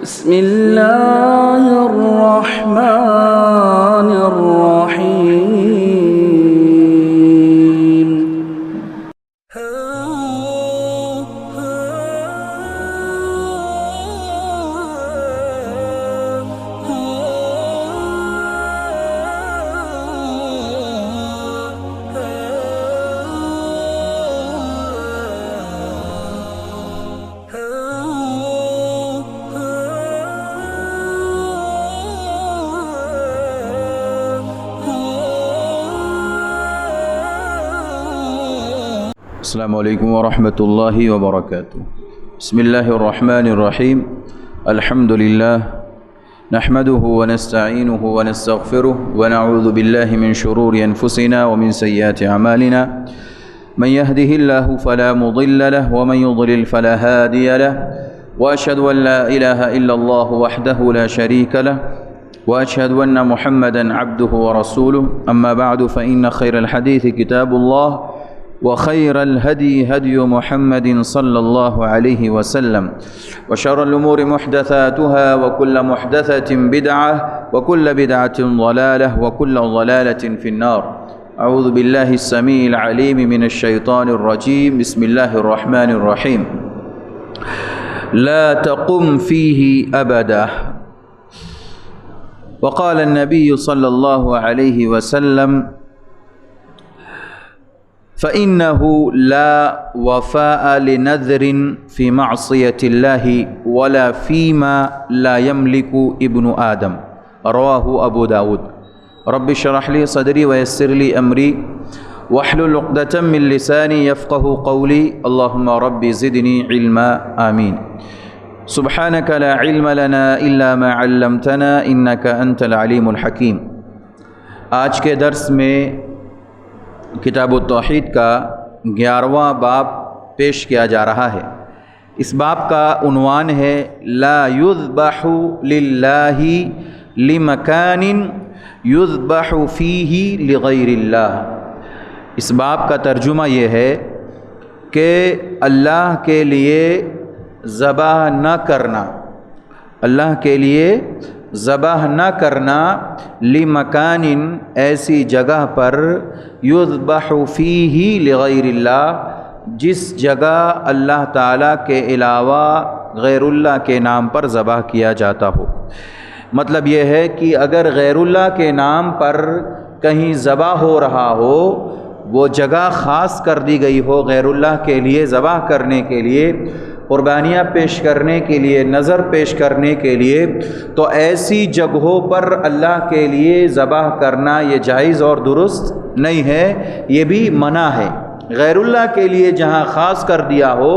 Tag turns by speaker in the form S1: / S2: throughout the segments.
S1: بسم الله الرحمن الرحيم.
S2: السلام علیکم ورحمۃ اللہ وبرکاتہ. بسم اللہ الرحمن الرحیم. الحمد للہ نحمده ونستعینه ونستغفره ونعوذ باللہ من شرور انفسنا ومن سیئات اعمالنا. من يهده الله فلا مضل له ومن يضلل فلا هادي له. واشهد ان لا اله الا الله وحده لا شريك له واشهد ان محمدا عبده ورسوله. اما بعد فان خير الحديث كتاب الله وخير الهدي هدي محمد صلى الله عليه وسلم وشر الأمور محدثاتها وكل محدثة بدعة وكل بدعة ضلالة وكل ضلالة في النار. أعوذ بالله السميع العليم من الشيطان الرجيم. بسم الله الرحمن الرحيم. لا تقم فيه أبدا. وقال النبي صلى الله عليه وسلم فإنه لا وفاء لنذر في معصية الله ولا فيما لا يملك ابن آدم. رواه أبو داود. رب اشرح لي صدري ويسر لي أمري واحلل عقدة من لساني يفقه قولي. اللهم رب زدني علما. آمين. سبحانك لا علم لنا إلا ما علمتنا إنك أنت العليم الحكيم. آج کے درس میں کتاب التوحید کا 11واں باب پیش کیا جا رہا ہے. اس باب کا عنوان ہے لا یذبح للہ لمکان یذبح فیہ لغیر اللہ. اس باب کا ترجمہ یہ ہے کہ اللہ کے لیے ذبح نہ کرنا، اللہ کے لیے ذبح نہ کرنا لمکان ایسی جگہ پر یذبح فیہ لغیر اللہ جس جگہ اللہ تعالیٰ کے علاوہ غیر اللہ کے نام پر ذبح کیا جاتا ہو. مطلب یہ ہے کہ اگر غیر اللہ کے نام پر کہیں ذبح ہو رہا ہو، وہ جگہ خاص کر دی گئی ہو غیر اللہ کے لیے ذبح کرنے کے لیے، قربانیاں پیش کرنے کے لیے، نظر پیش کرنے کے لیے، تو ایسی جگہوں پر اللہ کے لیے ذبح کرنا یہ جائز اور درست نہیں ہے، یہ بھی منع ہے. غیر اللہ کے لیے جہاں خاص کر دیا ہو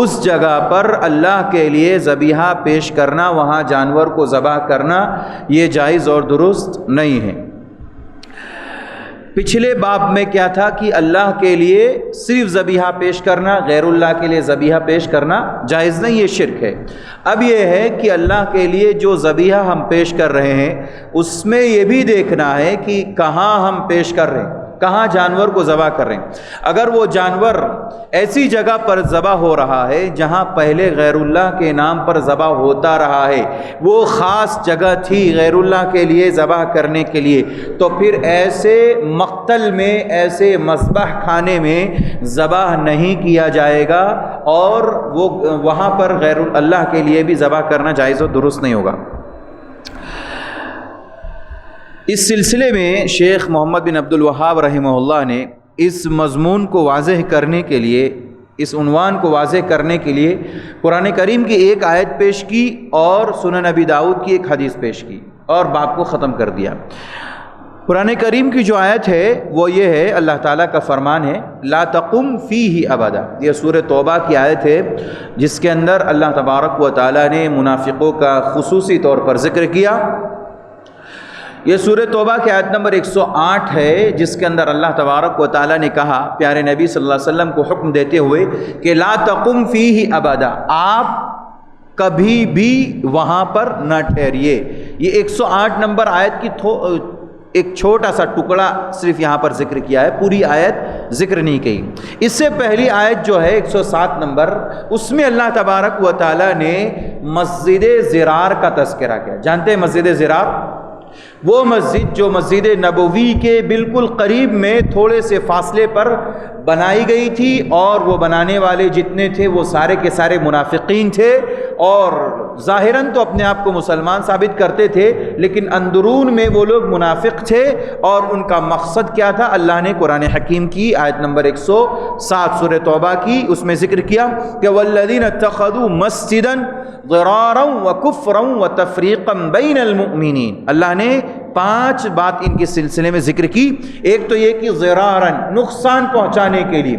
S2: اس جگہ پر اللہ کے لیے ذبیحہ پیش کرنا، وہاں جانور کو ذبح کرنا یہ جائز اور درست نہیں ہے. پچھلے باب میں کیا تھا کہ اللہ کے لیے صرف ذبیحہ پیش کرنا، غیر اللہ کے لیے ذبیحہ پیش کرنا جائز نہیں، یہ شرک ہے. اب یہ ہے کہ اللہ کے لیے جو ذبیحہ ہم پیش کر رہے ہیں اس میں یہ بھی دیکھنا ہے کہ کہاں ہم پیش کر رہے ہیں، کہاں جانور کو ذبح کر رہے ہیں. اگر وہ جانور ایسی جگہ پر ذبح ہو رہا ہے جہاں پہلے غیر اللہ کے نام پر ذبح ہوتا رہا ہے، وہ خاص جگہ تھی غیر اللہ کے لیے ذبح کرنے کے لیے، تو پھر ایسے مقتل میں، ایسے مذبح خانے میں ذبح نہیں کیا جائے گا، اور وہ وہاں پر غیر اللہ کے لیے بھی ذبح کرنا جائز و درست نہیں ہوگا. اس سلسلے میں شیخ محمد بن عبد الوہاب رحمہ اللہ نے اس مضمون کو واضح کرنے کے لیے، اس عنوان کو واضح کرنے کے لیے قرآن کریم کی ایک آیت پیش کی اور سنن ابی داؤد کی ایک حدیث پیش کی اور باب کو ختم کر دیا. قرآن کریم کی جو آیت ہے وہ یہ ہے، اللہ تعالیٰ کا فرمان ہے لا تقم فیہ ابدا. یہ سورہ توبہ کی آیت ہے جس کے اندر اللہ تبارک و تعالیٰ نے منافقوں کا خصوصی طور پر ذکر کیا. یہ سورہ توبہ کی آیت نمبر 108 ہے جس کے اندر اللہ تبارک و تعالیٰ نے کہا پیارے نبی صلی اللہ علیہ وسلم کو حکم دیتے ہوئے کہ لا تقم فیہ ابدا، آپ کبھی بھی وہاں پر نہ ٹھہریے. یہ 108 نمبر آیت کی ایک چھوٹا سا ٹکڑا صرف یہاں پر ذکر کیا ہے، پوری آیت ذکر نہیں کی۔ اس سے پہلی آیت جو ہے 107 نمبر، اس میں اللہ تبارک و تعالیٰ نے مسجد ضرار کا تذکرہ کیا۔ جانتے ہیں مسجد ضرار؟ وہ مسجد جو مسجد نبوی کے بالکل قریب میں تھوڑے سے فاصلے پر بنائی گئی تھی، اور وہ بنانے والے جتنے تھے وہ سارے کے سارے منافقین تھے، اور ظاہراً تو اپنے آپ کو مسلمان ثابت کرتے تھے، لیکن اندرون میں وہ لوگ منافق تھے، اور ان کا مقصد کیا تھا؟ اللہ نے قرآن حکیم کی آیت نمبر 107 سورہ توبہ کی، اس میں ذکر کیا کہ وَالَّذِينَ اتَّخَذُوا مَسْجِدًا ضِرَارًا وَكُفْرًا وَتَفْرِيقًا بَيْنَ الْمُؤْمِنِينَ۔ اللہ نے 5 بات ان کے سلسلے میں ذکر کی۔ ایک تو یہ کہ ضراراً، نقصان پہنچانے کے لیے،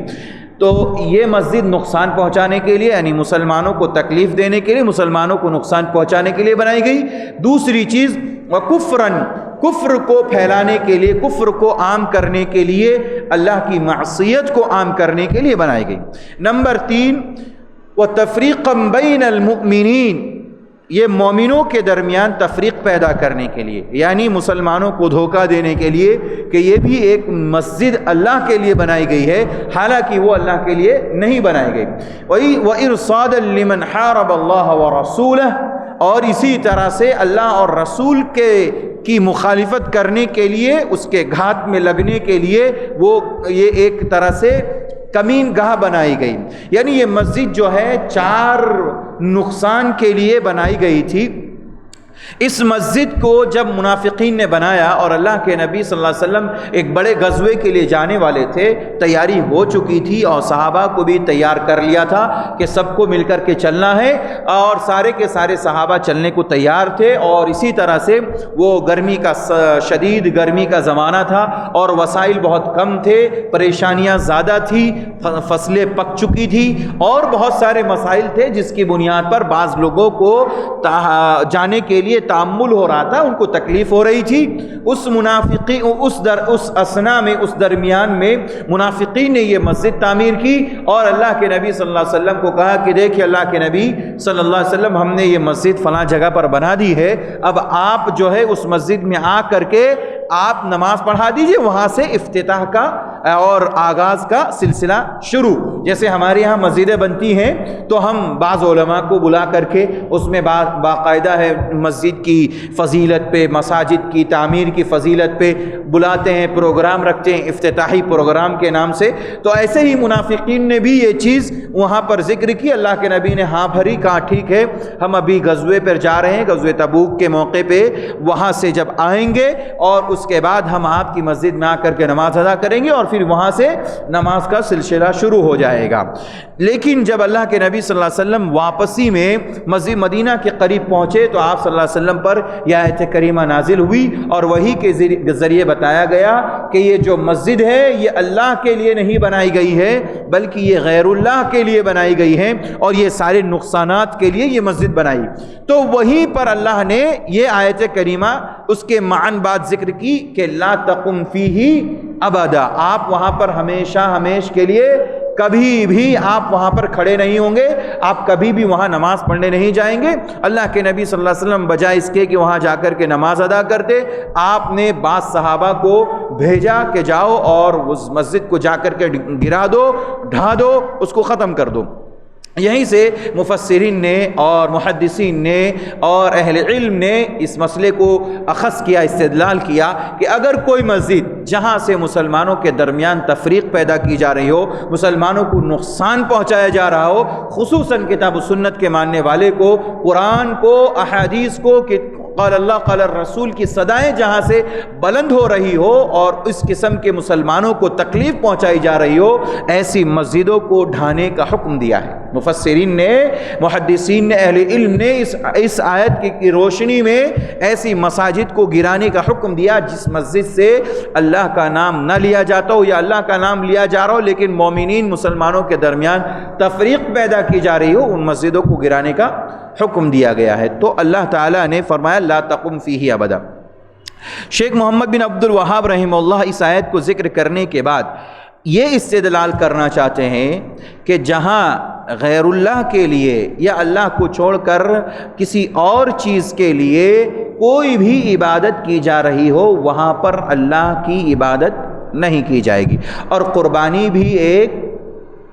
S2: تو یہ مسجد نقصان پہنچانے کے لیے، یعنی مسلمانوں کو تکلیف دینے کے لیے، مسلمانوں کو نقصان پہنچانے کے لیے بنائی گئی۔ دوسری چیز وَكُفْرًا، کفر کو پھیلانے کے لیے، کفر کو عام کرنے کے لیے، اللہ کی معصیت کو عام کرنے کے لیے بنائی گئی۔ نمبر 3 وَتَفْرِيقًا بَيْنَ الْمُؤْمِنِينَ، یہ مومنوں کے درمیان تفریق پیدا کرنے کے لیے، یعنی مسلمانوں کو دھوکہ دینے کے لیے کہ یہ بھی ایک مسجد اللہ کے لیے بنائی گئی ہے، حالانکہ وہ اللہ کے لیے نہیں بنائی گئی۔ وَإِرْصَادًا لِمَنْ حَارَبَ اللَّهَ وَرَسُولَهُ، اور اسی طرح سے اللہ اور رسول کی مخالفت کرنے کے لیے، اس کے گھات میں لگنے کے لیے، وہ یہ ایک طرح سے کمین گاہ بنائی گئی۔ یعنی یہ مسجد جو ہے 4 نقصان کے لیے بنائی گئی تھی۔ اس مسجد کو جب منافقین نے بنایا اور اللہ کے نبی صلی اللہ علیہ وسلم ایک بڑے غزوے کے لیے جانے والے تھے، تیاری ہو چکی تھی اور صحابہ کو بھی تیار کر لیا تھا کہ سب کو مل کر کے چلنا ہے، اور سارے کے سارے صحابہ چلنے کو تیار تھے، اور اسی طرح سے وہ گرمی کا شدید گرمی کا زمانہ تھا اور وسائل بہت کم تھے، پریشانیاں زیادہ تھی، فصلیں پک چکی تھی، اور بہت سارے مسائل تھے جس کی بنیاد پر بعض لوگوں کو جانے کے لیے تعامل ہو رہا تھا، ان کو تکلیف ہو رہی تھی۔ اس اسنا میں، اس درمیان میں منافقین نے یہ مسجد تعمیر کی، اور اللہ کے نبی صلی اللہ علیہ وسلم کو کہا کہ دیکھیں اللہ کے نبی صلی اللہ علیہ وسلم، ہم نے یہ مسجد فلاں جگہ پر بنا دی ہے، اب آپ جو ہے اس مسجد میں آ کر کے آپ نماز پڑھا دیجئے، وہاں سے افتتاح کا اور آغاز کا سلسلہ شروع۔ جیسے ہمارے یہاں مسجدیں بنتی ہیں تو ہم بعض علماء کو بلا کر کے اس میں باقاعدہ ہے مسجد کی فضیلت پہ، مساجد کی تعمیر کی فضیلت پہ بلاتے ہیں، پروگرام رکھتے ہیں افتتاحی پروگرام کے نام سے۔ تو ایسے ہی منافقین نے بھی یہ چیز وہاں پر ذکر کی، اللہ کے نبی نے ہاں بھری، کہا ٹھیک ہے، ہم ابھی غزوے پر جا رہے ہیں، غزوہ تبوک کے موقع پہ وہاں سے جب آئیں گے اور اس کے بعد ہم آپ کی مسجد میں آ کر کے نماز ادا کریں گے، اور پھر وہاں سے نماز کا سلسلہ شروع ہو جائے گا۔ لیکن جب اللہ کے نبی صلی اللہ علیہ وسلم واپسی میں مسجد مدینہ کے قریب پہنچے تو آپ صلی اللہ علیہ وسلم پر یہ آیت کریمہ نازل ہوئی، اور وہی کے ذریعے بتایا گیا کہ یہ جو مسجد ہے یہ اللہ کے لیے نہیں بنائی گئی ہے، بلکہ یہ غیر اللہ کے لیے بنائی گئی ہے، اور یہ سارے نقصانات کے لیے یہ مسجد بنائی۔ تو وہیں پر اللہ نے یہ آیت کریمہ اس کے معنی بات ذکر کی کہ لا تقم فیہ ابدا، آپ وہاں پر ہمیشہ ہمیش کے لیے کبھی بھی آپ وہاں پر کھڑے نہیں ہوں گے، آپ کبھی بھی وہاں نماز پڑھنے نہیں جائیں گے۔ اللہ کے نبی صلی اللہ علیہ وسلم بجائے اس کے کہ وہاں جا کر کے نماز ادا کرتے، آپ نے بعض صحابہ کو بھیجا کہ جاؤ اور اس مسجد کو جا کر کے گرا دو، ڈھا دو، اس کو ختم کر دو۔ یہیں سے مفسرین نے اور محدثین نے اور اہل علم نے اس مسئلے کو اخذ کیا، استدلال کیا کہ اگر کوئی مسجد جہاں سے مسلمانوں کے درمیان تفریق پیدا کی جا رہی ہو، مسلمانوں کو نقصان پہنچایا جا رہا ہو، خصوصاً کتاب و سنت کے ماننے والے کو، قرآن کو، احادیث کو، قال اللہ قال الرسول کی صدائیں جہاں سے بلند ہو رہی ہو اور اس قسم کے مسلمانوں کو تکلیف پہنچائی جا رہی ہو، ایسی مسجدوں کو ڈھانے کا حکم دیا ہے۔ مفسرین نے، محدثین نے، اہل علم نے اس آیت کی روشنی میں ایسی مساجد کو گرانے کا حکم دیا جس مسجد سے اللہ کا نام نہ لیا جاتا ہو یا اللہ کا نام لیا جا رہا ہو لیکن مومنین مسلمانوں کے درمیان تفریق پیدا کی جا رہی ہو، ان مسجدوں کو گرانے کا حکم دیا گیا ہے۔ تو اللہ تعالیٰ نے فرمایا لا تقم فیہ ابدا۔ شیخ محمد بن عبد الوہاب رحمہ اللہ اس آیت کو ذکر کرنے کے بعد یہ استدلال کرنا چاہتے ہیں کہ جہاں غیر اللہ کے لیے یا اللہ کو چھوڑ کر کسی اور چیز کے لیے کوئی بھی عبادت کی جا رہی ہو وہاں پر اللہ کی عبادت نہیں کی جائے گی۔ اور قربانی بھی ایک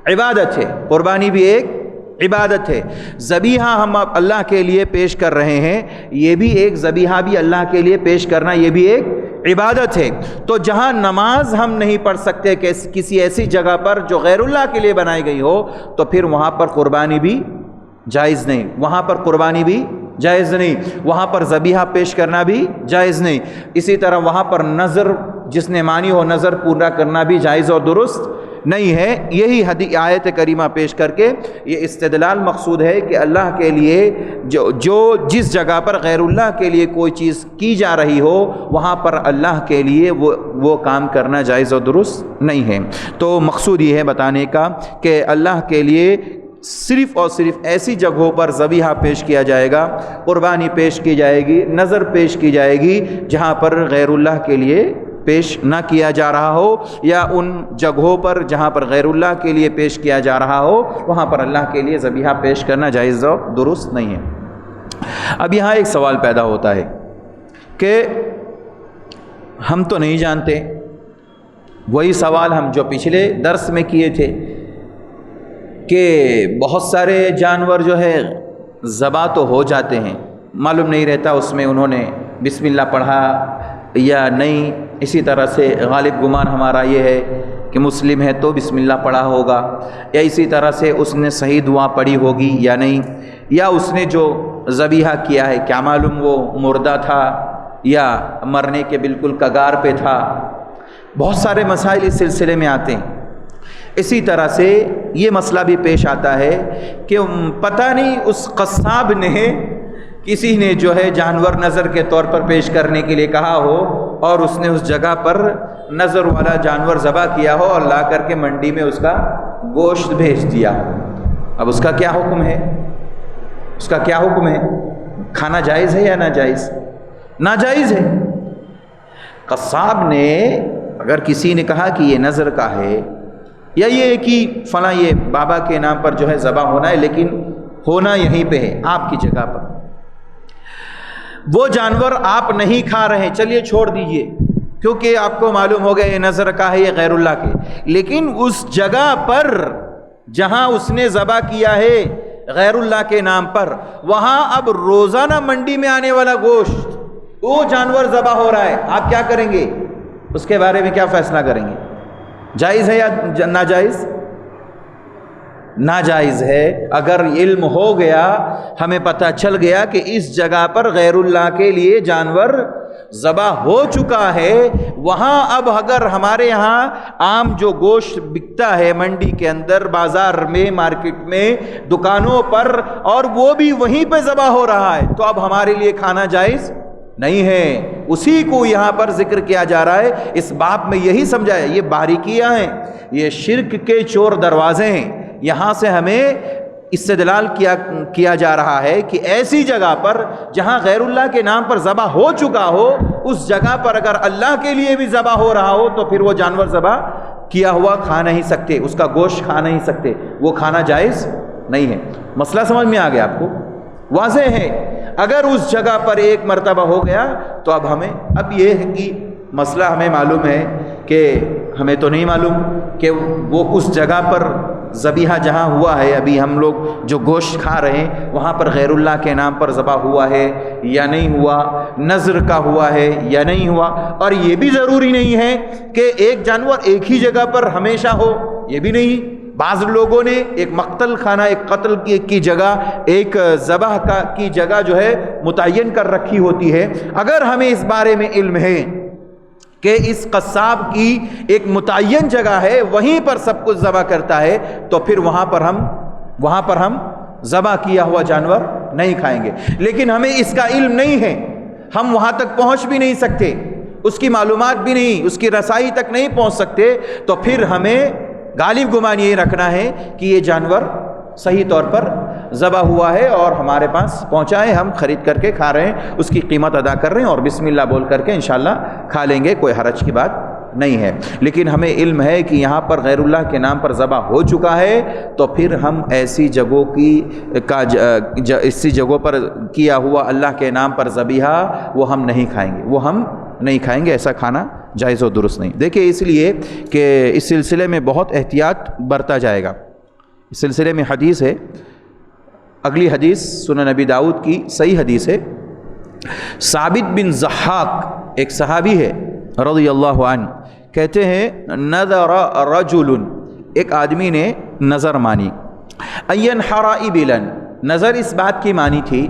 S2: عبادت ہے، قربانی بھی ایک عبادت ہے۔ ذبیحہ ہم اللہ کے لیے پیش کر رہے ہیں، یہ بھی ایک ذبیحہ بھی اللہ کے لیے پیش کرنا، یہ بھی ایک عبادت ہے۔ تو جہاں نماز ہم نہیں پڑھ سکتے کہ کسی ایسی جگہ پر جو غیر اللہ کے لیے بنائی گئی ہو، تو پھر وہاں پر قربانی بھی جائز نہیں، وہاں پر قربانی بھی جائز نہیں، وہاں پر ذبیحہ پیش کرنا بھی جائز نہیں۔ اسی طرح وہاں پر نظر جس نے مانی ہو نظر پورا کرنا بھی جائز اور درست نہیں ہے۔ یہی آیت کریمہ پیش کر کے یہ استدلال مقصود ہے کہ اللہ کے لیے جو جس جگہ پر غیر اللہ کے لیے کوئی چیز کی جا رہی ہو وہاں پر اللہ کے لیے وہ کام کرنا جائز اور درست نہیں ہے۔ تو مقصود یہ ہے بتانے کا کہ اللہ کے لیے صرف اور صرف ایسی جگہوں پر ذبیحہ پیش کیا جائے گا، قربانی پیش کی جائے گی، نظر پیش کی جائے گی جہاں پر غیر اللہ کے لیے پیش نہ کیا جا رہا ہو، یا ان جگہوں پر جہاں پر غیر اللہ کے لیے پیش کیا جا رہا ہو وہاں پر اللہ کے لیے ذبیحہ پیش کرنا جائز اور درست نہیں ہے۔ اب یہاں ایک سوال پیدا ہوتا ہے کہ ہم تو نہیں جانتے، وہی سوال ہم جو پچھلے درس میں کیے تھے کہ بہت سارے جانور جو ہے ذبح تو ہو جاتے ہیں، معلوم نہیں رہتا اس میں انہوں نے بسم اللہ پڑھا یا نہیں۔ اسی طرح سے غالب گمان ہمارا یہ ہے کہ مسلم ہے تو بسم اللہ پڑھا ہوگا، یا اسی طرح سے اس نے صحیح دعا پڑھی ہوگی یا نہیں، یا اس نے جو ذبیحہ کیا ہے کیا معلوم وہ مردہ تھا یا مرنے کے بالکل کگار پہ تھا۔ بہت سارے مسائل اس سلسلے میں آتے ہیں۔ اسی طرح سے یہ مسئلہ بھی پیش آتا ہے کہ پتہ نہیں اس قصاب نے کسی نے جو ہے جانور نظر کے طور پر پیش کرنے کے لیے کہا ہو اور اس نے اس جگہ پر نظر والا جانور ذبح کیا ہو اور لا کر کے منڈی میں اس کا گوشت بھیج دیا۔ اب اس کا کیا حکم ہے؟ اس کا کیا حکم ہے؟ کھانا جائز ہے یا ناجائز؟ ناجائز ہے۔ قصاب نے اگر کسی نے کہا کہ یہ نظر کا ہے، یا یہ کہ فلاں یہ بابا کے نام پر جو ہے ذبح ہونا ہے لیکن ہونا یہیں پہ ہے آپ کی جگہ پر، وہ جانور آپ نہیں کھا رہے ہیں، چلیے چھوڑ دیجئے کیونکہ آپ کو معلوم ہو گیا یہ نظر کا ہے، یہ غیر اللہ کے، لیکن اس جگہ پر جہاں اس نے ذبح کیا ہے غیر اللہ کے نام پر، وہاں اب روزانہ منڈی میں آنے والا گوشت وہ جانور ذبح ہو رہا ہے، آپ کیا کریں گے؟ اس کے بارے میں کیا فیصلہ کریں گے؟ جائز ہے یا ناجائز؟ ناجائز ہے۔ اگر علم ہو گیا، ہمیں پتہ چل گیا کہ اس جگہ پر غیر اللہ کے لیے جانور ذبح ہو چکا ہے، وہاں اب اگر ہمارے یہاں عام جو گوشت بکتا ہے منڈی کے اندر، بازار میں، مارکیٹ میں، دکانوں پر، اور وہ بھی وہیں پہ ذبح ہو رہا ہے، تو اب ہمارے لیے کھانا جائز نہیں ہے۔ اسی کو یہاں پر ذکر کیا جا رہا ہے، اس باب میں یہی سمجھایا، یہ باریکیاں ہیں، یہ شرک کے چور دروازے ہیں۔ یہاں سے ہمیں استدلال کیا جا رہا ہے کہ ایسی جگہ پر جہاں غیر اللہ کے نام پر ذبح ہو چکا ہو، اس جگہ پر اگر اللہ کے لیے بھی ذبح ہو رہا ہو تو پھر وہ جانور ذبح کیا ہوا کھا نہیں سکتے، اس کا گوشت کھا نہیں سکتے، وہ کھانا جائز نہیں ہے۔ مسئلہ سمجھ میں آ گیا آپ کو؟ واضح ہے۔ اگر اس جگہ پر ایک مرتبہ ہو گیا تو اب یہ ہے کہ مسئلہ ہمیں معلوم ہے کہ ہمیں تو نہیں معلوم کہ وہ اس جگہ پر ذبیحہ جہاں ہوا ہے، ابھی ہم لوگ جو گوشت کھا رہے ہیں وہاں پر غیر اللہ کے نام پر ذبح ہوا ہے یا نہیں ہوا، نذر کا ہوا ہے یا نہیں ہوا۔ اور یہ بھی ضروری نہیں ہے کہ ایک جانور ایک ہی جگہ پر ہمیشہ ہو، یہ بھی نہیں۔ بعض لوگوں نے ایک مقتل خانہ، ایک قتل کی جگہ، ایک ذبح کی جگہ جو ہے متعین کر رکھی ہوتی ہے۔ اگر ہمیں اس بارے میں علم ہے کہ اس قصاب کی ایک متعین جگہ ہے، وہیں پر سب کچھ ذبح کرتا ہے، تو پھر وہاں پر ہم ذبح کیا ہوا جانور نہیں کھائیں گے۔ لیکن ہمیں اس کا علم نہیں ہے، ہم وہاں تک پہنچ بھی نہیں سکتے، اس کی معلومات بھی نہیں، اس کی رسائی تک نہیں پہنچ سکتے، تو پھر ہمیں غالب گمان یہ رکھنا ہے کہ یہ جانور صحیح طور پر ذبح ہوا ہے اور ہمارے پاس پہنچا ہے، ہم خرید کر کے کھا رہے ہیں، اس کی قیمت ادا کر رہے ہیں اور بسم اللہ بول کر کے انشاءاللہ کھا لیں گے، کوئی حرج کی بات نہیں ہے، لیکن ہمیں علم ہے کہ یہاں پر غیر اللہ کے نام پر ذبح ہو چکا ہے، تو پھر ہم ایسی جگہوں ایسی جگہوں پر کیا ہوا اللہ کے نام پر ذبیحہ وہ ہم نہیں کھائیں گے، وہ ہم نہیں کھائیں گے، ایسا کھانا جائز و درست نہیں۔ دیکھیں اس لیے کہ اس سلسلے میں بہت احتیاط برتا جائے گا۔ اس سلسلے میں حدیث ہے، اگلی حدیث سنن نبی داؤد کی صحیح حدیث ہے، ثابت بن ضحاک ایک صحابی ہے رضی اللہ عنہ، کہتے ہیں نذر رجل، ایک آدمی نے نظر مانی، اینحر ابلا، نظر اس بات کی مانی تھی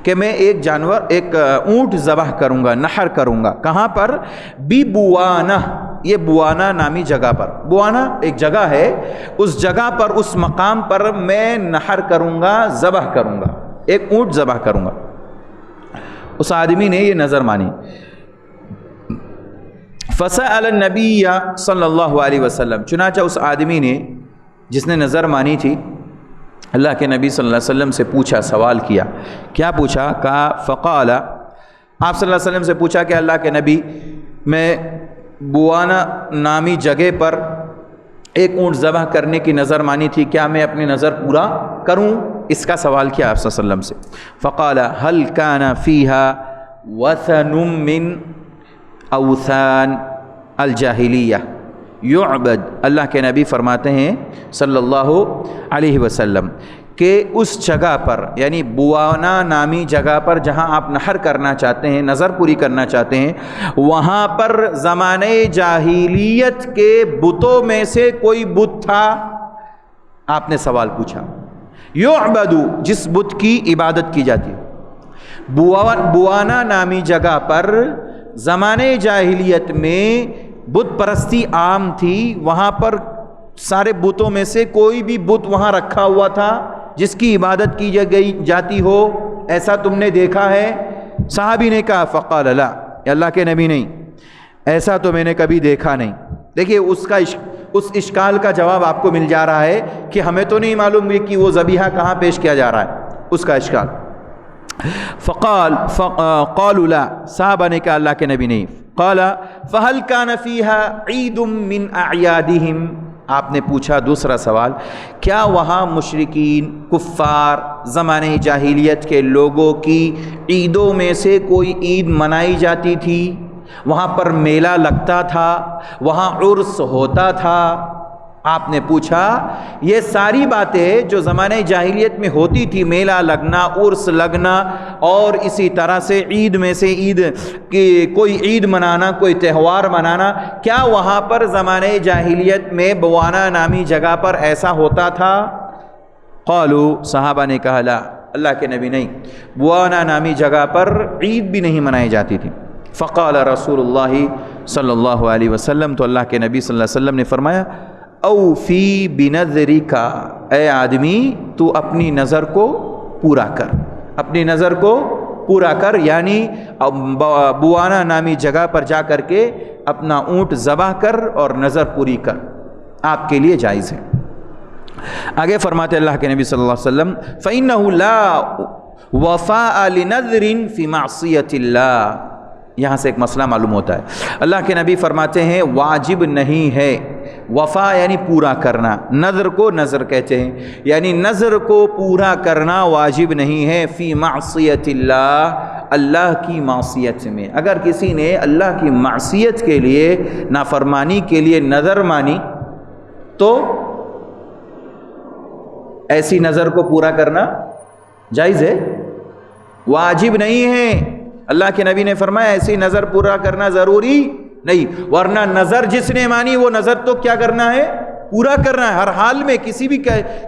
S2: کہ میں ایک جانور، ایک اونٹ ذبح کروں گا، نحر کروں گا، کہاں پر؟ بوانا، یہ بوانا نامی جگہ پر، بوانا ایک جگہ ہے، اس جگہ پر، اس مقام پر میں نحر کروں گا، ذبح کروں گا، ایک اونٹ ذبح کروں گا۔ اس آدمی نے یہ نظر مانی، فسأل النبی صلی اللہ علیہ وسلم، چنانچہ اس آدمی نے جس نے نظر مانی تھی اللہ کے نبی صلی اللہ علیہ وسلم سے پوچھا، سوال کیا، کیا پوچھا؟ کہا فقال، آپ صلی اللہ علیہ وسلم سے پوچھا کہ اللہ کے نبی میں بوانا نامی جگہ پر ایک اونٹ ذبح کرنے کی نظر مانی تھی، کیا میں اپنی نظر پورا کروں؟ اس کا سوال کیا آپ صلی اللہ علیہ وسلم سے۔ فقال هل كان فيها وثن من اوثان الجاہلیہ یعبد، اللہ کے نبی فرماتے ہیں صلی اللہ علیہ وسلم کہ اس جگہ پر، یعنی بوانا نامی جگہ پر جہاں آپ نحر کرنا چاہتے ہیں، نظر پوری کرنا چاہتے ہیں، وہاں پر زمانے جاہلیت کے بتوں میں سے کوئی بت تھا؟ آپ نے سوال پوچھا، یعبد، جس بت کی عبادت کی جاتی ہے۔ بوانا نامی جگہ پر زمانے جاہلیت میں بت پرستی عام تھی، وہاں پر سارے بتوں میں سے کوئی بھی بت وہاں رکھا ہوا تھا جس کی عبادت کی جاتی ہو، ایسا تم نے دیکھا ہے؟ صحابی نے کہا فقال لا، اللہ کے نبی نہیں، ایسا تو میں نے کبھی دیکھا نہیں۔ دیکھیے اس اشکال کا جواب آپ کو مل جا رہا ہے کہ ہمیں تو نہیں معلوم کہ وہ ذبیحہ کہاں پیش کیا جا رہا ہے، اس کا اشکال۔ قالوا لا، صحابہ نے کہا اللہ کے نبی نہیں۔ قال فهل كان فيها عيد من اعيادهم، آپ نے پوچھا دوسرا سوال، کیا وہاں مشرکین کفار زمانے جاہلیت کے لوگوں کی عیدوں میں سے کوئی عید منائی جاتی تھی؟ وہاں پر میلہ لگتا تھا، وہاں عرس ہوتا تھا؟ آپ نے پوچھا یہ ساری باتیں جو زمانے جاہلیت میں ہوتی تھی، میلہ لگنا، عرس لگنا، اور اسی طرح سے عید میں سے عید کی کوئی عید منانا، کوئی تہوار منانا، کیا وہاں پر زمانے جاہلیت میں بوانا نامی جگہ پر ایسا ہوتا تھا؟ قالوا، صحابہ نے کہا لا، اللہ کے نبی نہیں، بوانا نامی جگہ پر عید بھی نہیں منائی جاتی تھی۔ فقال رسول اللہ صلی اللہ علیہ وسلم، تو اللہ کے نبی صلی اللہ علیہ وسلم نے فرمایا اوفی بنذرک، اے آدمی تو اپنی نظر کو پورا کر، اپنی نظر کو پورا کر، یعنی بوانا نامی جگہ پر جا کر کے اپنا اونٹ ذبح کر اور نظر پوری کر، آپ کے لیے جائز ہے۔ آگے فرماتے اللہ کے نبی صلی اللہ علیہ وسلم فَإِنَّهُ لَا وَفَاءَ لِنَذْرٍ فِي مَعْصِيَةِ اللَّهِ، یہاں سے ایک مسئلہ معلوم ہوتا ہے، اللہ کے نبی فرماتے ہیں واجب نہیں ہے، وفا یعنی پورا کرنا، نذر کو نذر کہتے ہیں، یعنی نذر کو پورا کرنا واجب نہیں ہے، فی معصیت اللہ، اللہ کی معصیت میں۔ اگر کسی نے اللہ کی معصیت کے لیے، نافرمانی کے لیے نذر مانی تو ایسی نذر کو پورا کرنا جائز ہے، واجب نہیں ہے۔ اللہ کے نبی نے فرمایا ایسی نظر پورا کرنا ضروری نہیں، ورنہ نظر جس نے مانی وہ نظر تو کیا کرنا ہے؟ پورا کرنا ہے، ہر حال میں، کسی بھی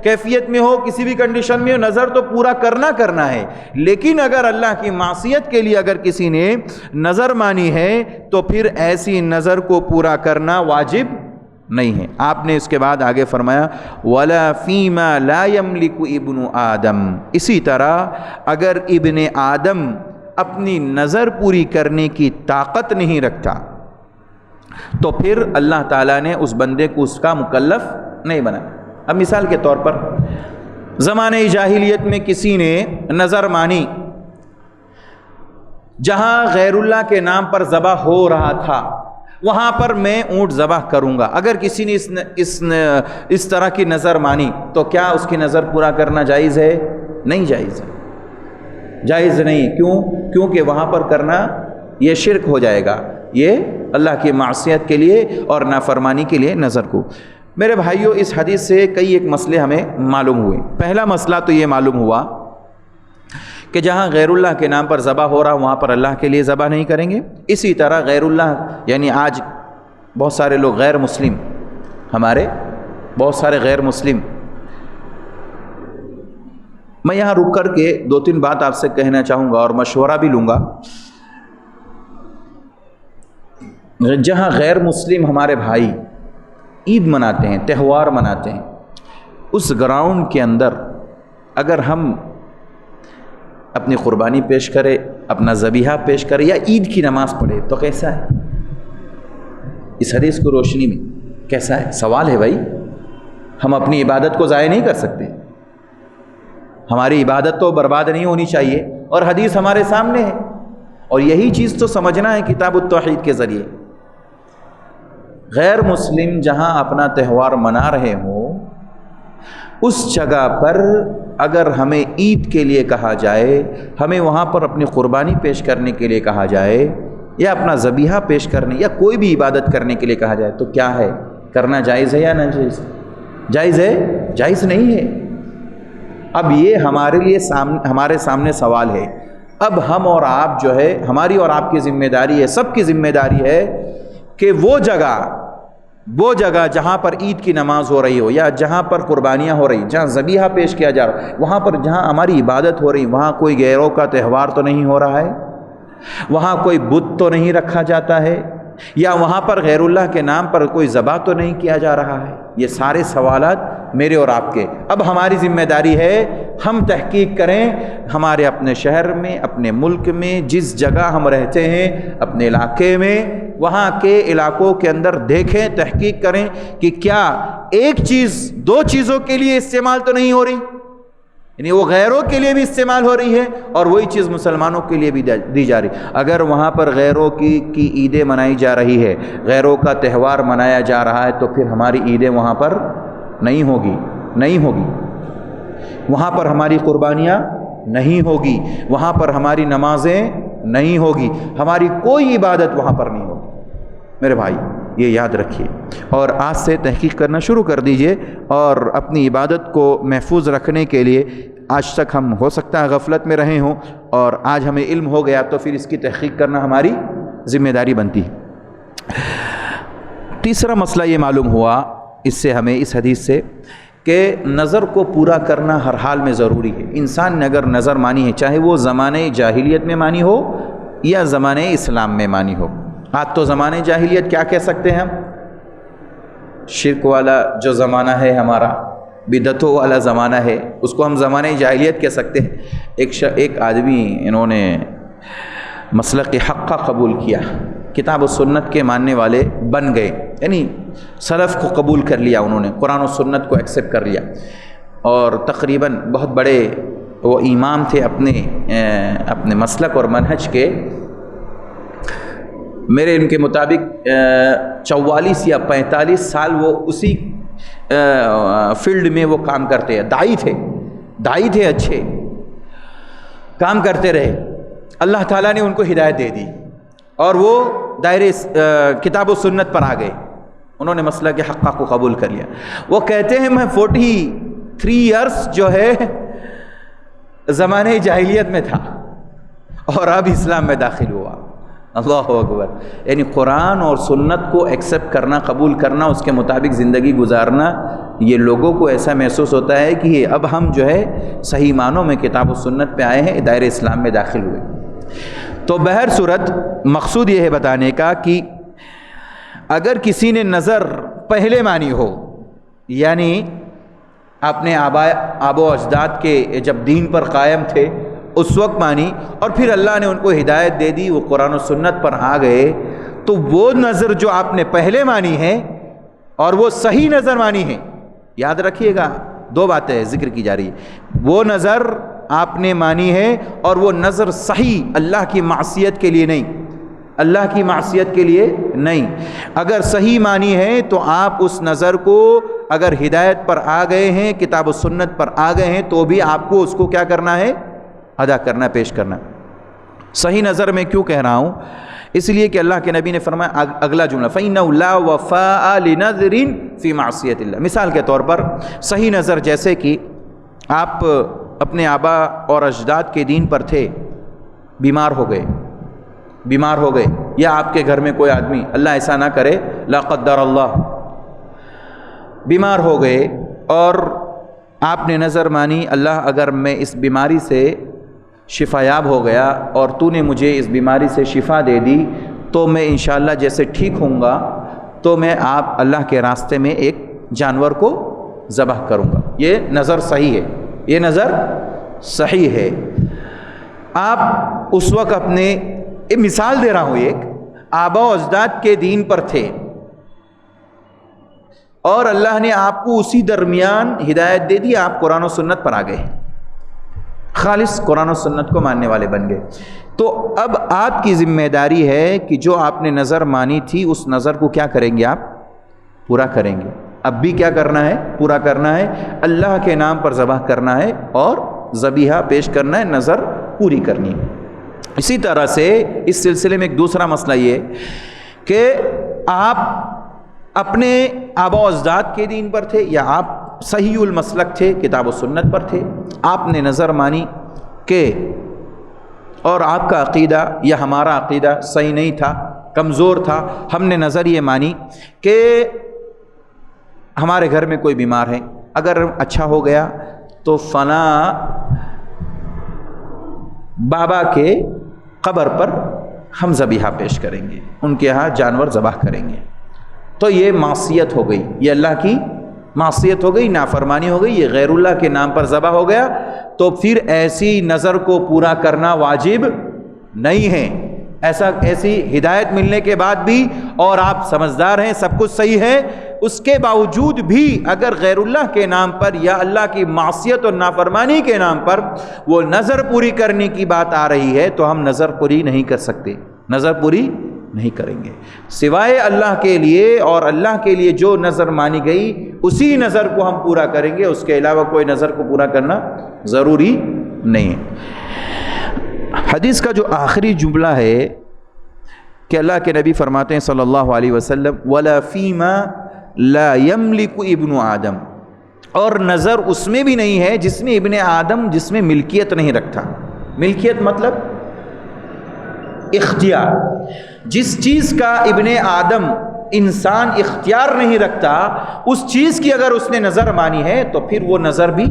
S2: کیفیت میں ہو، کسی بھی کنڈیشن میں ہو، نظر تو پورا کرنا ہے۔ لیکن اگر اللہ کی معصیت کے لیے اگر کسی نے نظر مانی ہے تو پھر ایسی نظر کو پورا کرنا واجب نہیں ہے۔ آپ نے اس کے بعد آگے فرمایا وَلَا فِي مَا لَا يَمْلِكُ ابْنُ آدم، اسی طرح اگر ابن آدم اپنی نظر پوری کرنے کی طاقت نہیں رکھتا تو پھر اللہ تعالیٰ نے اس بندے کو اس کا مکلف نہیں بنایا۔ اب مثال کے طور پر زمانے جاہلیت میں کسی نے نظر مانی، جہاں غیر اللہ کے نام پر ذبح ہو رہا تھا وہاں پر میں اونٹ ذبح کروں گا۔ اگر کسی نے اس طرح کی نظر مانی تو کیا اس کی نظر پورا کرنا جائز ہے؟ نہیں جائز ہے، جائز نہیں۔ کیونکہ وہاں پر کرنا یہ شرک ہو جائے گا، یہ اللہ کی معصیت کے لیے اور نافرمانی کے لیے نظر کو۔ میرے بھائیوں، اس حدیث سے کئی ایک مسئلے ہمیں معلوم ہوئے۔ پہلا مسئلہ تو یہ معلوم ہوا کہ جہاں غیر اللہ کے نام پر ذبح ہو رہا وہاں پر اللہ کے لیے ذبح نہیں کریں گے۔ اسی طرح غیر اللہ، یعنی آج بہت سارے لوگ غیر مسلم، ہمارے بہت سارے غیر مسلم، میں یہاں رک کر کے 2-3 بات آپ سے کہنا چاہوں گا اور مشورہ بھی لوں گا۔ جہاں غیر مسلم ہمارے بھائی عید مناتے ہیں، تہوار مناتے ہیں، اس گراؤنڈ کے اندر اگر ہم اپنی قربانی پیش کرے، اپنا ذبیحہ پیش کرے یا عید کی نماز پڑھے تو کیسا ہے؟ اس حدیث کو روشنی میں کیسا ہے؟ سوال ہے بھائی، ہم اپنی عبادت کو ضائع نہیں کر سکتے، ہماری عبادت تو برباد نہیں ہونی چاہیے، اور حدیث ہمارے سامنے ہے، اور یہی چیز تو سمجھنا ہے کتاب التوحید کے ذریعے۔ غیر مسلم جہاں اپنا تہوار منا رہے ہوں، اس جگہ پر اگر ہمیں عید کے لیے کہا جائے، ہمیں وہاں پر اپنی قربانی پیش کرنے کے لیے کہا جائے یا اپنا ذبیحہ پیش کرنے یا کوئی بھی عبادت کرنے کے لیے کہا جائے تو کیا ہے؟ کرنا جائز ہے یا ناجائز؟ جائز ہے؟ جائز نہیں ہے۔ اب یہ ہمارے سامنے سوال ہے۔ اب ہم اور آپ جو ہے، ہماری اور آپ کی ذمہ داری ہے، سب کی ذمہ داری ہے کہ وہ جگہ جہاں پر عید کی نماز ہو رہی ہو یا جہاں پر قربانیاں ہو رہی، جہاں ذبیحہ پیش کیا جا رہا، وہاں پر جہاں ہماری عبادت ہو رہی، وہاں کوئی غیروں کا تہوار تو نہیں ہو رہا ہے، وہاں کوئی بت تو نہیں رکھا جاتا ہے، یا وہاں پر غیر اللہ کے نام پر کوئی ذبح تو نہیں کیا جا رہا ہے۔ یہ سارے سوالات میرے اور آپ کے۔ اب ہماری ذمہ داری ہے ہم تحقیق کریں، ہمارے اپنے شہر میں، اپنے ملک میں، جس جگہ ہم رہتے ہیں، اپنے علاقے میں، وہاں کے علاقوں کے اندر دیکھیں، تحقیق کریں کہ کیا ایک چیز 2 چیزوں کے لیے استعمال تو نہیں ہو رہی، یعنی وہ غیروں کے لیے بھی استعمال ہو رہی ہے اور وہی چیز مسلمانوں کے لیے بھی دی جا رہی۔ اگر وہاں پر غیروں کی عیدیں منائی جا رہی ہے، غیروں کا تہوار منایا جا رہا ہے، تو پھر ہماری عیدیں وہاں پر نہیں ہوگی، وہاں پر ہماری قربانیاں نہیں ہوگی، وہاں پر ہماری نمازیں نہیں ہوگی، ہماری کوئی عبادت وہاں پر نہیں ہوگی۔ میرے بھائی یہ یاد رکھیے اور آج سے تحقیق کرنا شروع کر دیجئے، اور اپنی عبادت کو محفوظ رکھنے کے لیے آج تک ہم ہو سکتا ہے غفلت میں رہے ہوں، اور آج ہمیں علم ہو گیا تو پھر اس کی تحقیق کرنا ہماری ذمہ داری بنتی ہے۔ تیسرا مسئلہ یہ معلوم ہوا ہمیں اس حدیث سے کہ نظر کو پورا کرنا ہر حال میں ضروری ہے۔ انسان نے اگر نظر مانی ہے، چاہے وہ زمانے جاہلیت میں مانی ہو یا زمانے اسلام میں مانی ہو۔ آج تو زمانے جاہلیت کیا کہہ سکتے ہیں ہم؟ شرک والا جو زمانہ ہے ہمارا، بدعتوں والا زمانہ ہے، اس کو ہم زمانے جاہلیت کہہ سکتے ہیں۔ ایک آدمی انہوں نے مسلک حق کا قبول کیا، کتاب و سنت کے ماننے والے بن گئے، یعنی سلف کو قبول کر لیا، انہوں نے قرآن و سنت کو ایکسیپٹ کر لیا، اور تقریباً بہت بڑے وہ امام تھے اپنے مسلک اور منہج کے۔ میرے ان کے مطابق 44 یا 45 سال وہ اسی فیلڈ میں وہ کام کرتے ہیں، داعی تھے، اچھے کام کرتے رہے۔ اللہ تعالیٰ نے ان کو ہدایت دے دی اور وہ دائرے کتاب و سنت پر آ گئے، انہوں نے مسلک حقہ کو قبول کر لیا۔ وہ کہتے ہیں میں 43 ایئرس جو ہے زمانے جاہلیت میں تھا اور اب اسلام میں داخل ہوا۔ اللہ اکبر! یعنی قرآن اور سنت کو ایکسیپٹ کرنا، قبول کرنا، اس کے مطابق زندگی گزارنا، یہ لوگوں کو ایسا محسوس ہوتا ہے کہ اب ہم جو ہے صحیح معنوں میں کتاب و سنت پہ آئے ہیں، دائرے اسلام میں داخل ہوئے۔ تو بہر صورت مقصود یہ ہے بتانے کا کہ اگر کسی نے نظر پہلے مانی ہو، یعنی اپنے آبا و اجداد کے جب دین پر قائم تھے اس وقت مانی، اور پھر اللہ نے ان کو ہدایت دے دی، وہ قرآن و سنت پر آ گئے، تو وہ نظر جو آپ نے پہلے مانی ہے اور وہ صحیح نظر مانی ہے، یاد رکھیے گا 2 باتیں ذکر کی جا رہی ہے۔ وہ نظر آپ نے مانی ہے اور وہ نظر صحیح، اللہ کی معصیت کے لیے نہیں، اللہ کی معصیت کے لیے نہیں۔ اگر صحیح معنی ہے تو آپ اس نظر کو اگر ہدایت پر آ گئے ہیں، کتاب و سنت پر آ گئے ہیں، تو بھی آپ کو اس کو کیا کرنا ہے؟ ادا کرنا، پیش کرنا۔ صحیح نظر میں کیوں کہہ رہا ہوں؟ اس لیے کہ اللہ کے نبی نے فرمایا اگلا جملہ فَإِنَّهُ لَا وَفَاءَ لِنَذْرٍ فِي مَعْصِيَةِ اللَّهِ۔ مثال کے طور پر صحیح نظر جیسے کہ آپ اپنے آبا اور اجداد کے دین پر تھے، بیمار ہو گئے یا آپ کے گھر میں کوئی آدمی، اللہ ایسا نہ کرے، لا قدر اللہ، بیمار ہو گئے اور آپ نے نظر مانی اللہ اگر میں اس بیماری سے شفا یاب ہو گیا اور تو نے مجھے اس بیماری سے شفا دے دی تو میں انشاءاللہ جیسے ٹھیک ہوں گا تو میں آپ اللہ کے راستے میں ایک جانور کو ذبح کروں گا۔ یہ نظر صحیح ہے، یہ نظر صحیح ہے۔ آپ اس وقت اپنے مثال دے رہا ہوں، ایک آبا و اجداد کے دین پر تھے اور اللہ نے آپ کو اسی درمیان ہدایت دے دی، آپ قرآن و سنت پر آ گئے، خالص قرآن و سنت کو ماننے والے بن گئے۔ تو اب آپ کی ذمہ داری ہے کہ جو آپ نے نظر مانی تھی اس نظر کو کیا کریں گے؟ آپ پورا کریں گے۔ اب بھی کیا کرنا ہے؟ پورا کرنا ہے، اللہ کے نام پر ذبح کرنا ہے اور ذبیحہ پیش کرنا ہے، نظر پوری کرنی ہے۔ اسی طرح سے اس سلسلے میں ایک دوسرا مسئلہ یہ کہ آپ اپنے آبا و اجداد کے دین پر تھے یا آپ صحیح المسلک تھے، کتاب و سنت پر تھے، آپ نے نظر مانی کہ اور آپ کا عقیدہ یا ہمارا عقیدہ صحیح نہیں تھا، کمزور تھا، ہم نے نظر یہ مانی کہ ہمارے گھر میں کوئی بیمار ہے، اگر اچھا ہو گیا تو فلاں بابا کے قبر پر ہم ذبیحہ پیش کریں گے، ان کے ہاں جانور ذبح کریں گے، تو یہ معصیت ہو گئی، یہ اللہ کی معصیت ہو گئی، نافرمانی ہو گئی، یہ غیر اللہ کے نام پر ذبح ہو گیا۔ تو پھر ایسی نظر کو پورا کرنا واجب نہیں ہے۔ ایسی ہدایت ملنے کے بعد بھی اور آپ سمجھدار ہیں، سب کچھ صحیح ہے، اس کے باوجود بھی اگر غیر اللہ کے نام پر یا اللہ کی معصیت اور نافرمانی کے نام پر وہ نظر پوری کرنے کی بات آ رہی ہے تو ہم نظر پوری نہیں کر سکتے، نظر پوری نہیں کریں گے، سوائے اللہ کے لیے، اور اللہ کے لیے جو نظر مانی گئی اسی نظر کو ہم پورا کریں گے، اس کے علاوہ کوئی نظر کو پورا کرنا ضروری نہیں ہے۔ حدیث کا جو آخری جملہ ہے کہ اللہ کے نبی فرماتے ہیں صلی اللہ علیہ وسلم وَلَا فِيمَا لَا يَمْلِكُ ابْنُ آدم، اور نظر اس میں بھی نہیں ہے جس میں ابن آدم جس میں ملکیت نہیں رکھتا۔ ملکیت مطلب اختیار، جس چیز کا ابن آدم انسان اختیار نہیں رکھتا اس چیز کی اگر اس نے نظر مانی ہے تو پھر وہ نظر بھی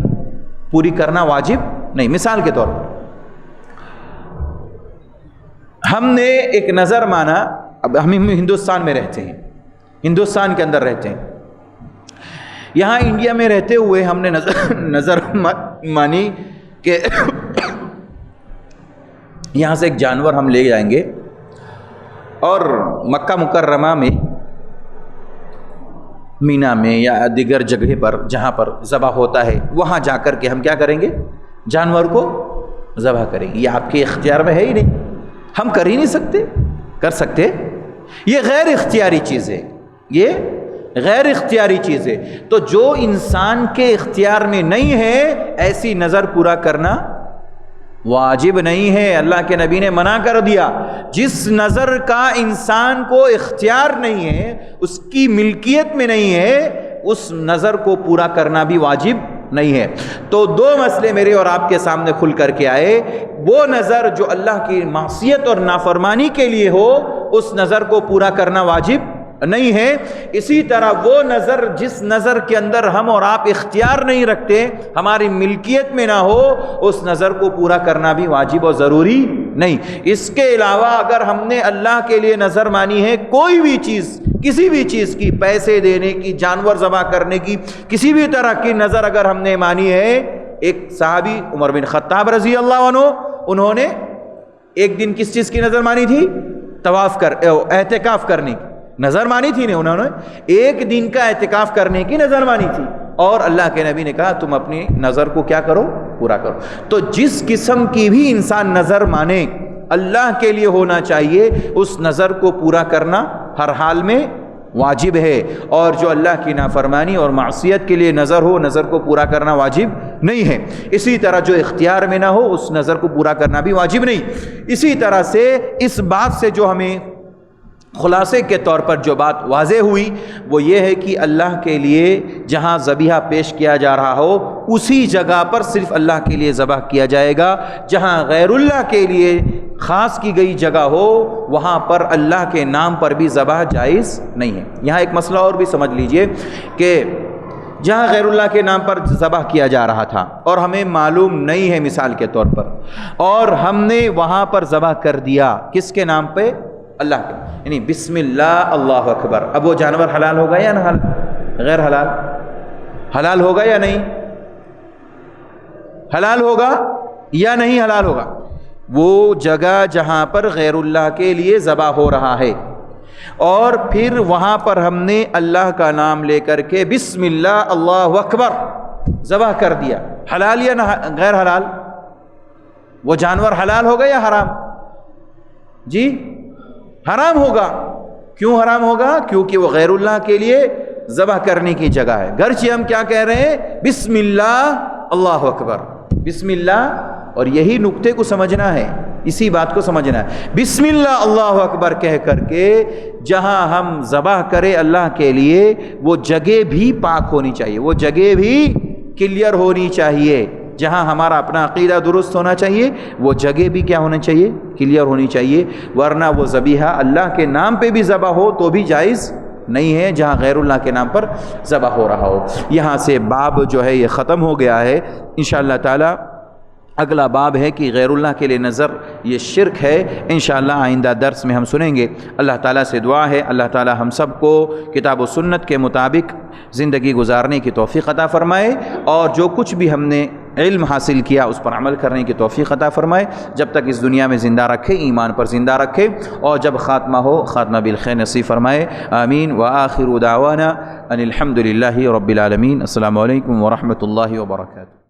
S2: پوری کرنا واجب نہیں۔ مثال کے طور پر ہم نے ایک نظر مانا، اب ہم ہندوستان میں رہتے ہیں، ہندوستان کے اندر رہتے ہیں، یہاں انڈیا میں رہتے ہوئے ہم نے نظر مانی کہ یہاں سے ایک جانور ہم لے جائیں گے اور مکہ مکرمہ میں، مینا میں یا دیگر جگہ پر جہاں پر ذبح ہوتا ہے وہاں جا کر کے ہم کیا کریں گے؟ جانور کو ذبح کریں گے۔ یہ آپ کے اختیار میں ہے ہی نہیں، ہم کر ہی نہیں سکتے، کر سکتے؟ یہ غیر اختیاری چیز ہے، یہ غیر اختیاری چیز ہے۔ تو جو انسان کے اختیار میں نہیں ہے ایسی نظر پورا کرنا واجب نہیں ہے۔ اللہ کے نبی نے منع کر دیا، جس نظر کا انسان کو اختیار نہیں ہے، اس کی ملکیت میں نہیں ہے، اس نظر کو پورا کرنا بھی واجب نہیں ہے۔ تو دو مسئلے میرے اور آپ کے سامنے کھل کر کے آئے، وہ نظر جو اللہ کی معصیت اور نافرمانی کے لیے ہو اس نظر کو پورا کرنا واجب نہیں ہے۔ اسی طرح وہ نظر جس نظر کے اندر ہم اور آپ اختیار نہیں رکھتے، ہماری ملکیت میں نہ ہو، اس نظر کو پورا کرنا بھی واجب اور ضروری نہیں۔ اس کے علاوہ اگر ہم نے اللہ کے لیے نظر مانی ہے، کوئی بھی چیز، کسی بھی چیز کی، پیسے دینے کی، جانور ذبح کرنے کی، کسی بھی طرح کی نظر اگر ہم نے مانی ہے، ایک صحابی عمر بن خطاب رضی اللہ عنہ، انہوں نے ایک دن کس چیز کی نظر مانی تھی؟ اعتکاف کرنے کی نظر مانی تھی، انہوں نے ایک دن کا اعتکاف کرنے کی نظر مانی تھی، اور اللہ کے نبی نے کہا تم اپنی نظر کو کیا کرو؟ پورا کرو۔ تو جس قسم کی بھی انسان نظر مانے اللہ کے لیے ہونا چاہیے، اس نظر کو پورا کرنا ہر حال میں واجب ہے، اور جو اللہ کی نافرمانی اور معصیت کے لیے نظر ہو، نظر کو پورا کرنا واجب نہیں ہے۔ اسی طرح جو اختیار میں نہ ہو، اس نظر کو پورا کرنا بھی واجب نہیں۔ اسی طرح سے اس بات سے جو ہمیں خلاصے کے طور پر جو بات واضح ہوئی وہ یہ ہے کہ اللہ کے لیے جہاں ذبیحہ پیش کیا جا رہا ہو اسی جگہ پر صرف اللہ کے لیے ذبح کیا جائے گا، جہاں غیر اللہ کے لیے خاص کی گئی جگہ ہو وہاں پر اللہ کے نام پر بھی ذبح جائز نہیں ہے۔ یہاں ایک مسئلہ اور بھی سمجھ لیجئے کہ جہاں غیر اللہ کے نام پر ذبح کیا جا رہا تھا اور ہمیں معلوم نہیں ہے مثال کے طور پر، اور ہم نے وہاں پر ذبح کر دیا کس کے نام پہ؟ اللہ کے، یعنی بسم اللہ اللہ اکبر، اب وہ جانور حلال ہوگا یا نہ غیر حلال؟ حلال ہوگا یا نہیں؟ حلال ہوگا یا نہیں حلال ہوگا؟ وہ جگہ جہاں پر غیر اللہ کے لیے ذبح ہو رہا ہے اور پھر وہاں پر ہم نے اللہ کا نام لے کر کے بسم اللہ اللہ اکبر ذبح کر دیا، حلال یا غیر حلال؟ وہ جانور حلال ہوگا یا حرام؟ جی حرام ہوگا۔ کیوں حرام ہوگا؟ کیونکہ وہ غیر اللہ کے لیے ذبح کرنے کی جگہ ہے، گرچہ ہم کیا کہہ رہے ہیں؟ بسم اللہ اللہ اکبر، بسم اللہ، اور یہی نقطے کو سمجھنا ہے، اسی بات کو سمجھنا ہے۔ بسم اللہ اللہ اکبر کہہ کر کے جہاں ہم ذبح کرے اللہ کے لیے وہ جگہ بھی پاک ہونی چاہیے، وہ جگہ بھی کلیئر ہونی چاہیے، جہاں ہمارا اپنا عقیدہ درست ہونا چاہیے وہ جگہ بھی کیا ہونا چاہیے؟ کلیئر ہونی چاہیے، ورنہ وہ ذبیحہ اللہ کے نام پہ بھی ذبح ہو تو بھی جائز نہیں ہے جہاں غیر اللہ کے نام پر ذبح ہو رہا ہو۔ یہاں سے باب جو ہے یہ ختم ہو گیا ہے۔ انشاءاللہ تعالی اگلا باب ہے کہ غیر اللہ کے لیے نظر یہ شرک ہے، انشاءاللہ آئندہ درس میں ہم سنیں گے۔ اللہ تعالیٰ سے دعا ہے اللہ تعالیٰ ہم سب کو کتاب و سنت کے مطابق زندگی گزارنے کی توفیق عطا فرمائے، اور جو کچھ بھی ہم نے علم حاصل کیا اس پر عمل کرنے کی توفیق عطا فرمائے، جب تک اس دنیا میں زندہ رکھے ایمان پر زندہ رکھے، اور جب خاتمہ ہو خاتمہ بالخیر نصیب فرمائے، آمین۔ وآخر دعوانا ان الحمد للہ رب العالمین۔ السلام علیکم ورحمۃ اللہ وبرکاتہ۔